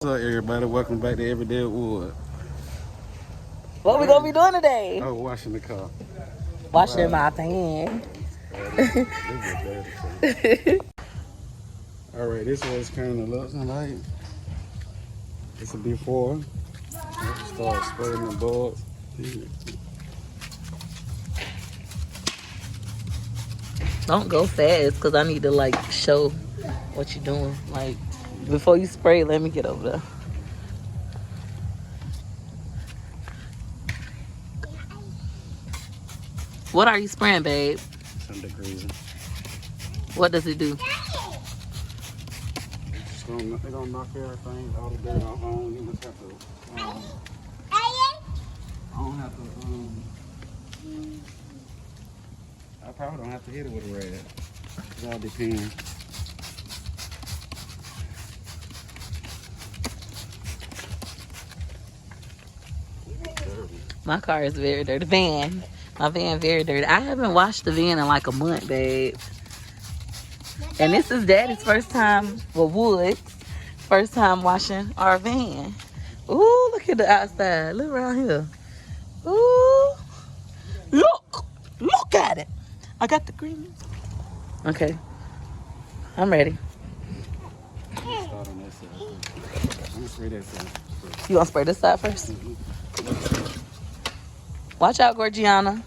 What's up, everybody? Welcome back to Everyday Wood. What we gonna be doing today? Oh, washing the car. Washing Wow. my pan. This is All right, this is what it's kind of looks like. It's a before. Start spraying the bugs. Don't go fast, cause I need to like show what you're doing. Like before you spray, let me get over there. What are you spraying, babe? Some degrees. What does it do? They're gonna knock everything, all the dirt off. I don't even have to. I don't have to. I probably don't have to hit it with a rag. It all depends. My car is very dirty. My van very dirty. I haven't washed the van in like a month, babe. And this is Daddy's first time, well, Wood's first time washing our van. Ooh, look at the outside. Look around here. Ooh, look at it. I got the green. Okay, I'm ready. Start on that side. I'm gonna spray that side. You want to spray this side first? Watch out, Gorgiana.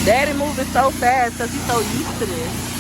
Daddy moving so fast because he's so used to this.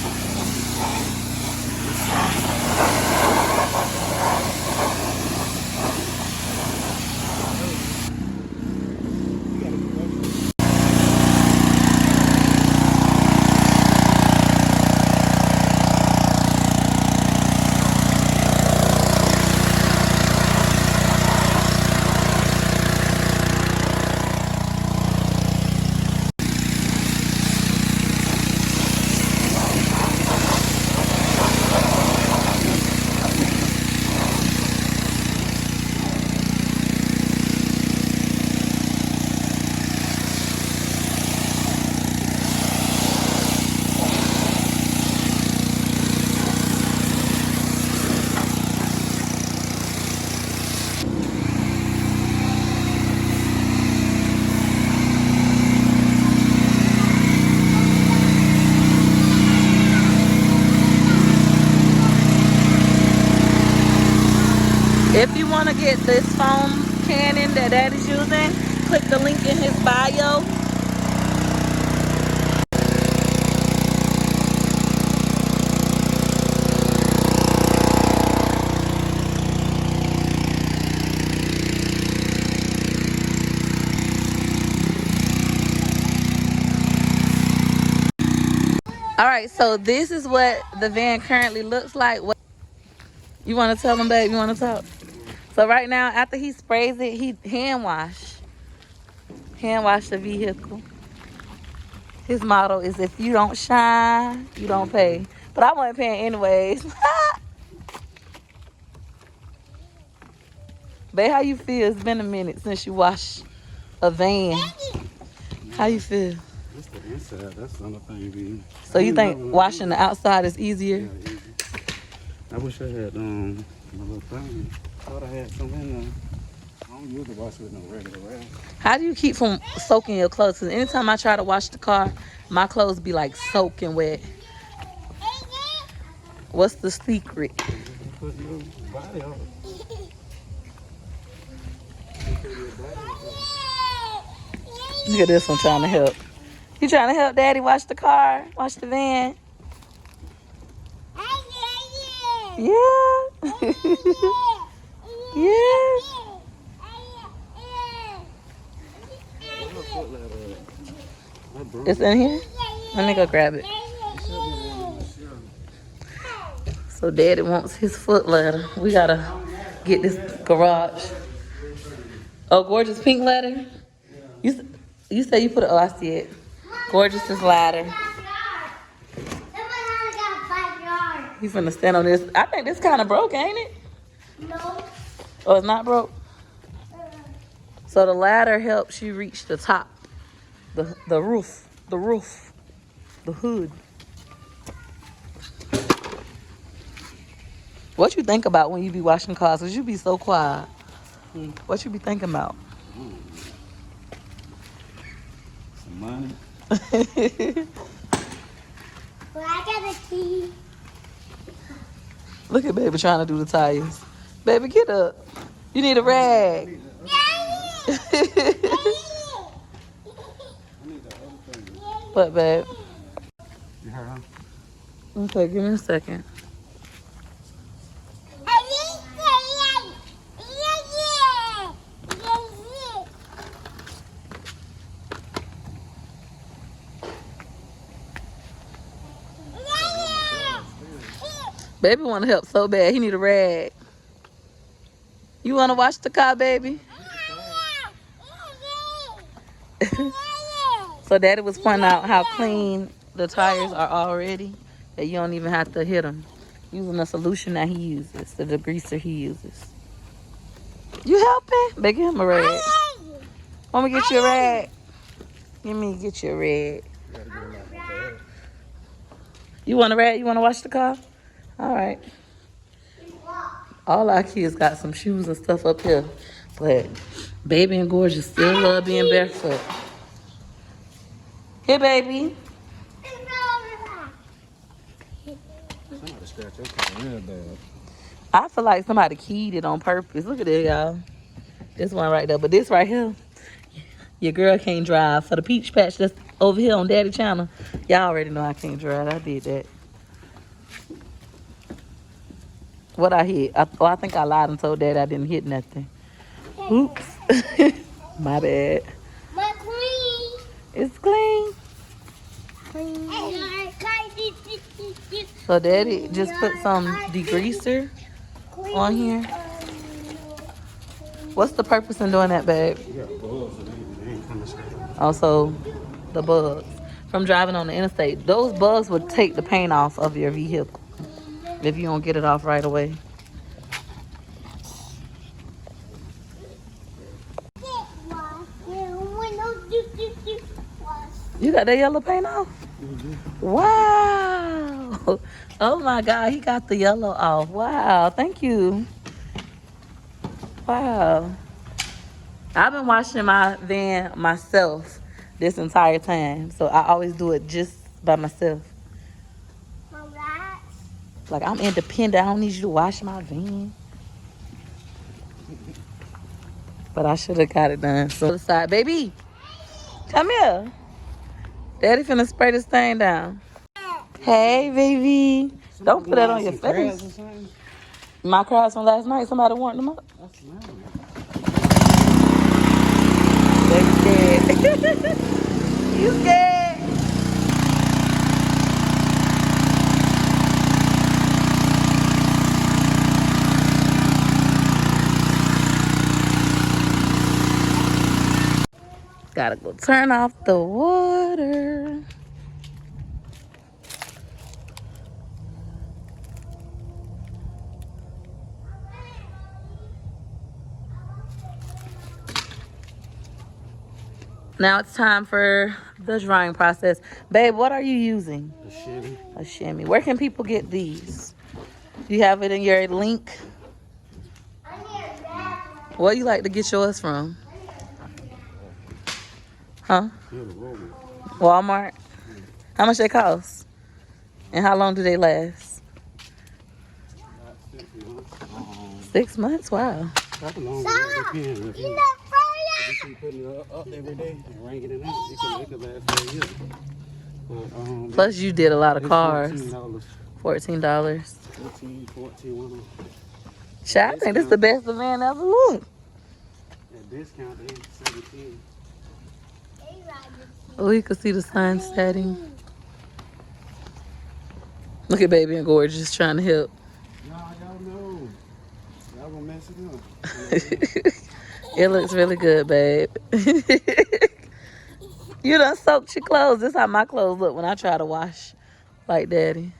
If you want to get this foam cannon that Daddy's using, click the link in his bio. All right, so this is what the van currently looks like. What you want to tell him, babe? You want to talk? So right now, after he sprays it, he hand wash the vehicle. His motto is, if you don't shine, you don't pay. But I wasn't paying anyways. Babe, how you feel? It's been a minute since you washed a van. How you feel? That's the inside. That's the only thing be. So you think washing the outside is easier? Yeah, easy. I wish I had my little thing. Thought I had some in there. I don't usually wash with no regular rag. How do you keep from soaking your clothes? Because anytime I try to wash the car, my clothes be like soaking wet. What's the secret? Put your body on. Look at this one trying to help. You trying to help Daddy wash the car, wash the van? Yeah. Yeah. It's in here? Let me go grab it. So So Daddy wants his foot ladder. We gotta get this garage. Oh, gorgeous pink ladder. You say you put it. Oh, I see it. Gorgeous's ladder. He's finna stand on this. I think this kind of broke, ain't it? No. Oh, it's not broke. So the ladder helps you reach the top, the roof, the hood. What you think about when you be washing cars? Cause you be so quiet. What you be thinking about? Some money. Well, I got a key. Look at baby trying to do the tires. Baby, get up. You need a rag. What, babe? You heard her? Okay, give me a second. Baby want to help so bad. He need a rag. You want to wash the car, baby? So Daddy was pointing out how clean the tires are already, that you don't even have to hit them. Using the solution that he uses, the degreaser he uses. You helping? Baby, give him a rag. Want me to get you a rag? Get you a rag. You want a rag? You want to wash the car? All right. All our kids got some shoes and stuff up here, but baby and Gorgeous still love being barefoot. Here, baby. Somebody scratch your car real bad. I feel like somebody keyed it on purpose. Look at it, y'all. This one right there, but this right here, your girl can't drive. For the peach patch that's over here on Daddy channel, y'all already know I can't drive. I did that. What I hit? I think I lied and told Daddy I didn't hit nothing. Oops. My bad. But clean. It's clean. So Daddy just put some degreaser on here. What's the purpose in doing that, babe? You got bugs and they ain't coming straight. Also, the bugs from driving on the interstate. Those bugs would take the paint off of your vehicle if you don't get it off right away. You got that yellow paint off? Wow. Oh my God, he got the yellow off. Wow, thank you. Wow. I've been washing my van myself this entire time. So I always do it just by myself. Like, I'm independent. I don't need you to wash my van. But I should have got it done. So the side, baby, come here. Daddy finna spray this thing down. Hey, baby. Don't put that on your face. My crabs from last night, somebody warmed them up. Baby scared. You scared? Gotta go turn off the water. Now it's time for the drying process. Babe, what are you using? A shimmy. A shimmy. Where can people get these? Do you have it in your link? Where you like to get yours from? Huh? Walmart? How much they cost? And how long do they last? 6 months? Wow. That's a long depends. If you keep putting it up every day and wringing it out, it can last for a year. But, Plus you did a lot of it's cars. $14. $14. 14. Shit, I think this is the best the man ever looked. At discount, they 17. Oh, you can see the sun setting. Look at baby and Gorgeous trying to help. I'm gonna mess it up. It looks really good, babe. You done soaked your clothes. This how my clothes look when I try to wash like daddy.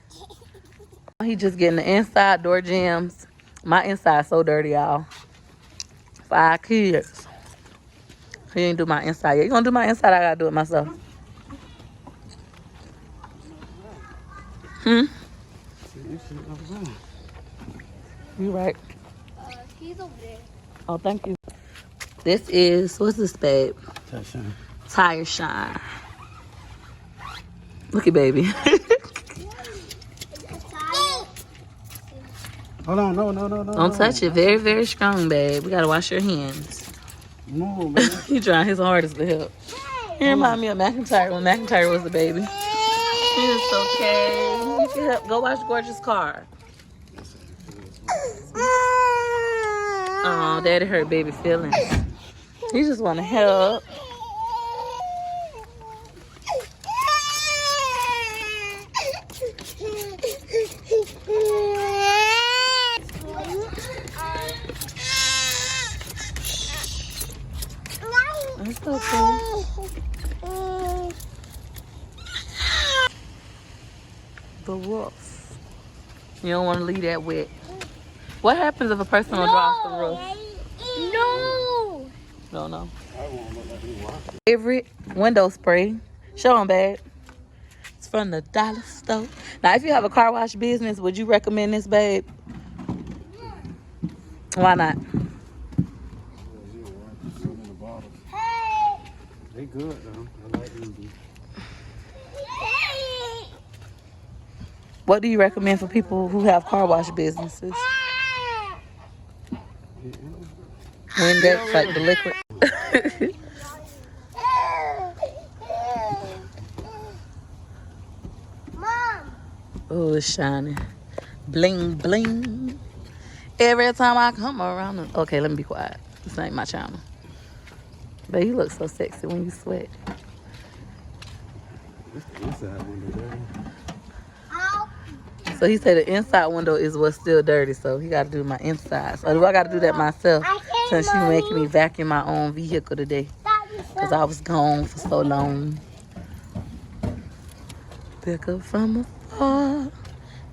He just getting the inside door jams. My inside so dirty, y'all. 5 kids. He ain't do my inside yet. You gonna do my inside? I gotta do it myself. See, this shit upside. You right. He's over there. Oh, thank you. This is, what's this, babe? Touchdown. Tire Shine. Look at baby. Hold on, no. Don't touch it. Very, very strong, babe. We gotta wash your hands. No, baby. He trying his hardest to help. He remind me of McIntyre when McIntyre was a baby. It's okay. You can help. Go wash Gorgeous' car. Oh, daddy hurt baby feelings. He just want to help. It's okay. The wolf. You don't want to leave that wet. What happens if a person will draw off the roof? No. No. I won't look like he washed it. Favorite window spray. Show them, babe. It's from the dollar store. Now, if you have a car wash business, would you recommend this, babe? Why not? They good though. I like them. What do you recommend for people who have car wash businesses? Windex, like the liquid. Mom. Oh, it's shining. Bling, bling. Every time I come around. Okay, let me be quiet. This ain't my channel. But you look so sexy when you sweat. This the inside window there. So he said the inside window is what's still dirty, so he got to do my inside. So do I got to do that myself since you making me vacuum my own vehicle today? Because I was gone for so long. Pick up from afar.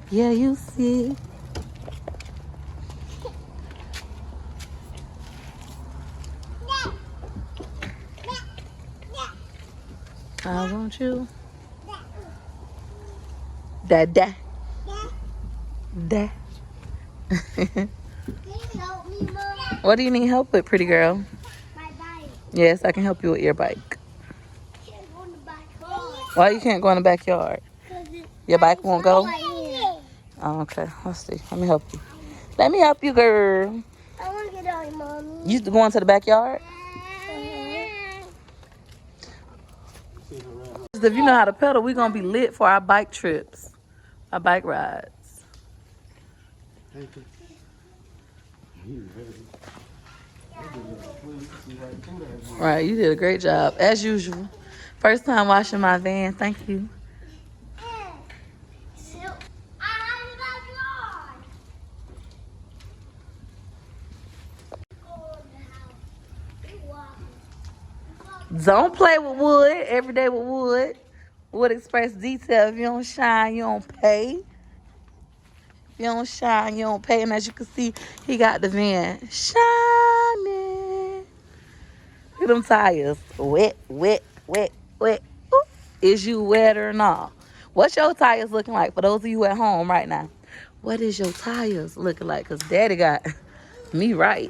Yeah, you see. I want you. Da. Can you help me, Mom? What do you need help with, pretty girl? My bike. Yes, I can help you with your bike. Can't go in the backyard. Why you can't go in the backyard? 'Cause Your bike won't go? right here. Oh, okay, let's see. Let me help you. Let me help you, girl. I want to get out, Mommy. You going to the backyard? If you know how to pedal, we're going to be lit for our bike trips, our bike rides. Thank you. He ready. Right, you did a great job, as usual. First time washing my van, thank you. Don't play with wood, every day with wood. Wood Express Detail, if you don't shine, you don't pay. If you don't shine, you don't pay. And as you can see, he got the van shining. Look at them tires. Wet. Ooh, is you wet or not? What's your tires looking like for those of you at home right now? What is your tires looking like? Because Daddy got me right.